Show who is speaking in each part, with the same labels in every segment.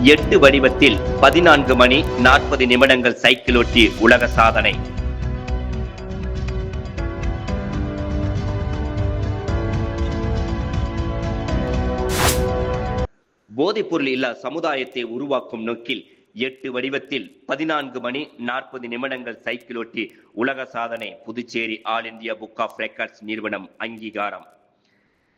Speaker 1: 8 வடிவத்தில் 14 மணி 40 நிமிடங்கள் சைக்கிளோட்டி உலக சாதனை. போதைப்பொருள் இல்லா சமுதாயத்தை உருவாக்கும் நோக்கில் 8 வடிவத்தில் 14 மணி 40 நிமிடங்கள் சைக்கிளோட்டி உலக சாதனை. Puducherry all India book of records நிறுவனம் அங்கீகாரம்.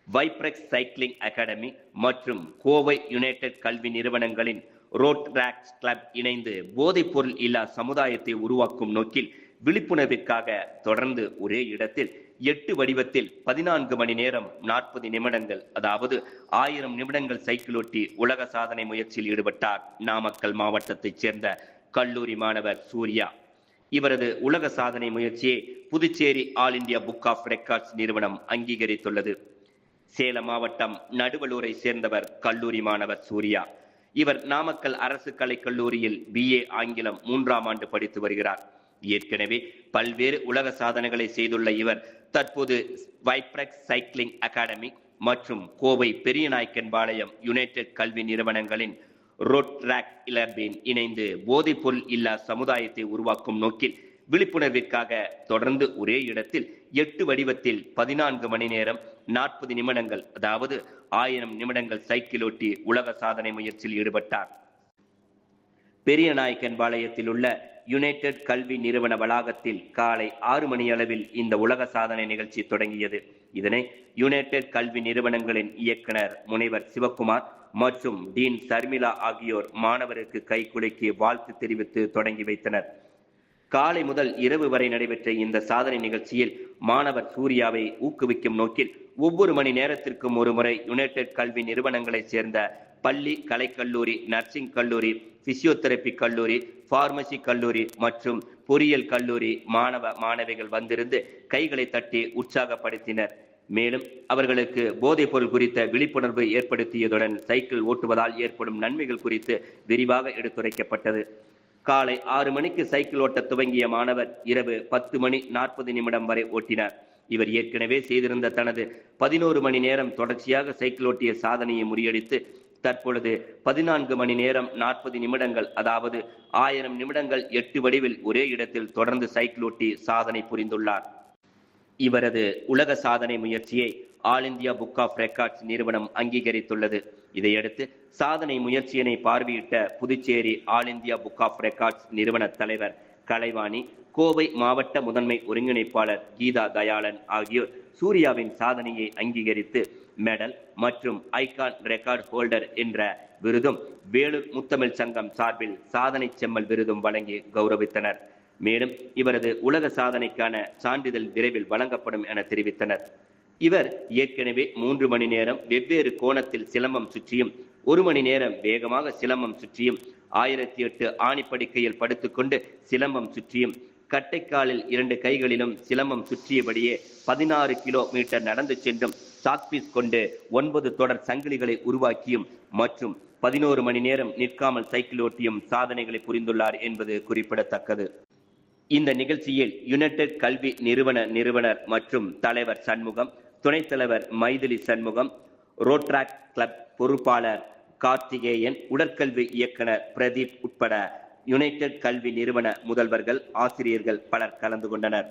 Speaker 1: வைப்ரெக்ஸ் சைக்கிளிங் அகாடமி மற்றும் கோவை யுனைடெட் கல்வி நிறுவனங்களின் ரோட் ராக்ஸ் கிளப் இணைந்து போதைப்பொருள் இல்லா சமுதாயத்தை உருவாக்கும் நோக்கில் விழிப்புணர்விற்காக தொடர்ந்து ஒரே இடத்தில் 8 வடிவத்தில் 14 மணி நேரம் 40 நிமிடங்கள் அதாவது 1000 நிமிடங்கள் சைக்கிளோட்டி உலக சாதனை முயற்சியில் ஈடுபட்டார் நாமக்கல் மாவட்டத்தைச் சேர்ந்த கல்லூரி மாணவர் சூர்யா. இவரது உலக சாதனை முயற்சியை Puducherry all India book of records நிறுவனம் அங்கீகரித்துள்ளது. சேலம் மாவட்டம் நடுவலூரை சேர்ந்தவர் கல்லூரி மாணவர் சூர்யா. இவர் நாமக்கல் அரசு கலைக் கல்லூரியில் BA ஆங்கிலம் 3ஆம் ஆண்டு படித்து வருகிறார். ஏற்கனவே பல்வேறு உலக சாதனைகளை செய்துள்ள இவர் தற்போது வைப்ரெக்ஸ் சைக்கிளிங் அகாடமி மற்றும் கோவை பெரியநாயக்கன்பாளையம் யுனைடெட் கல்வி நிறுவனங்களின் ரோட் ராக் கிளப்பின் இணைந்து போதைப்பொருள் இல்லா சமுதாயத்தை உருவாக்கும் நோக்கில் விழிப்புணர்விற்காக தொடர்ந்து ஒரே இடத்தில் 8 வடிவத்தில் 14 மணி நேரம் 40 நிமிடங்கள் அதாவது 1000 நிமிடங்கள் சைக்கிளோட்டி உலக சாதனை முயற்சியில் ஈடுபட்டார். பெரியநாயக்கன்பாளையத்தில் உள்ள யுனைடெட் கல்வி நிறுவன வளாகத்தில் காலை 6 மணி அளவில் இந்த உலக சாதனை நிகழ்ச்சி தொடங்கியது. இதனை யுனைடெட் கல்வி நிறுவனங்களின் இயக்குனர் முனைவர் சிவக்குமார் மற்றும் டீன் சர்மிளா ஆகியோர் மாணவருக்கு கைகுலுக்கி வாழ்த்து தெரிவித்து தொடங்கி வைத்தனர். காலை முதல் இரவு வரை நடைபெற்ற இந்த சாதனை நிகழ்ச்சியில் மாணவர் சூர்யாவை ஊக்குவிக்கும் நோக்கில் ஒவ்வொரு மணி நேரத்திற்கும் ஒரு முறை யுனைடெட் கல்வி நிறுவனங்களைச் சேர்ந்த பள்ளி, கலைக்கல்லூரி, நர்சிங் கல்லூரி, பிசியோதெரபி கல்லூரி, பார்மசி கல்லூரி மற்றும் பொறியியல் கல்லூரி மாணவிகள் வந்திருந்து கைகளை தட்டி உற்சாகப்படுத்தினர். மேலும் அவர்களுக்கு போதைப் பொருள் குறித்த விழிப்புணர்வு ஏற்படுத்தியதுடன் சைக்கிள் ஓட்டுவதால் ஏற்படும் நன்மைகள் குறித்து விரிவாக எடுத்துரைக்கப்பட்டது. காலை 6 மணிக்கு சைக்கிள் ஓட்ட துவங்கிய மாணவர் இரவு 10 மணி 40 நிமிடம் வரை ஓட்டினார். இவர் ஏற்கனவே செய்திருந்த தனது 11 மணி நேரம் தொடர்ச்சியாக சைக்கிள் ஓட்டிய சாதனையை முறியடித்து தற்பொழுது 14 மணி நேரம் 40 நிமிடங்கள் அதாவது 1000 நிமிடங்கள் 8 வடிவில் ஒரே இடத்தில் தொடர்ந்து சைக்கிள் ஓட்டி சாதனை புரிந்துள்ளார். இவரது உலக சாதனை முயற்சியை all India book of records நிறுவனம் அங்கீகரித்துள்ளது. இதையடுத்து சாதனை முயற்சியினை பார்வையிட்ட Puducherry all India book of records நிறுவன தலைவர் கலைவாணி, கோவை மாவட்ட முதன்மை ஒருங்கிணைப்பாளர் கீதா தயாளன் ஆகியோர் சூர்யாவின் சாதனையை அங்கீகரித்து மெடல் மற்றும் ஐகான் ரெக்கார்ட் ஹோல்டர் என்ற விருதும் வேலூர் முத்தமிழ் சங்கம் சார்பில் சாதனை செம்மல் விருதும் வழங்கி கௌரவித்தனர். மேலும் இவரது உலக சாதனைக்கான சான்றிதழ் விரைவில் வழங்கப்படும் என தெரிவித்தனர். இவர் ஏற்கனவே 3 மணி நேரம் வெவ்வேறு கோணத்தில் சிலம்பம் சுற்றியும் 1 மணி நேரம் வேகமாக சிலம்பம் சுற்றியும் 1008 ஆணிப்படுக்கையில் படுத்துக்கொண்டு சிலம்பம் சுற்றியும் கட்டைக்காலில் 2 கைகளிலும் சிலம்பம் சுற்றியபடியே 16 கிலோமீட்டர் நடந்து சென்றும் சாக்பீஸ் கொண்டு 9 தொடர் சங்கிலிகளை உருவாக்கியும் மற்றும் 11 மணி நேரம் நிற்காமல் சைக்கிள் ஓட்டியும் சாதனைகளை புரிந்துள்ளார் என்பது குறிப்பிடத்தக்கது. இந்த நிகழ்ச்சியில் யுனைடெட் கல்வி நிறுவனர் மற்றும் தலைவர் சண்முகம், துணைத் தலைவர் மைதிலி சண்முகம், ரோட்ராக் கிளப் பொறுப்பாளர் கார்த்திகேயன், உடற்கல்வி இயக்குனர் பிரதீப் உட்பட யுனைடெட் கல்வி நிறுவன முதல்வர்கள், ஆசிரியர்கள் பலர் கலந்து கொண்டனர்.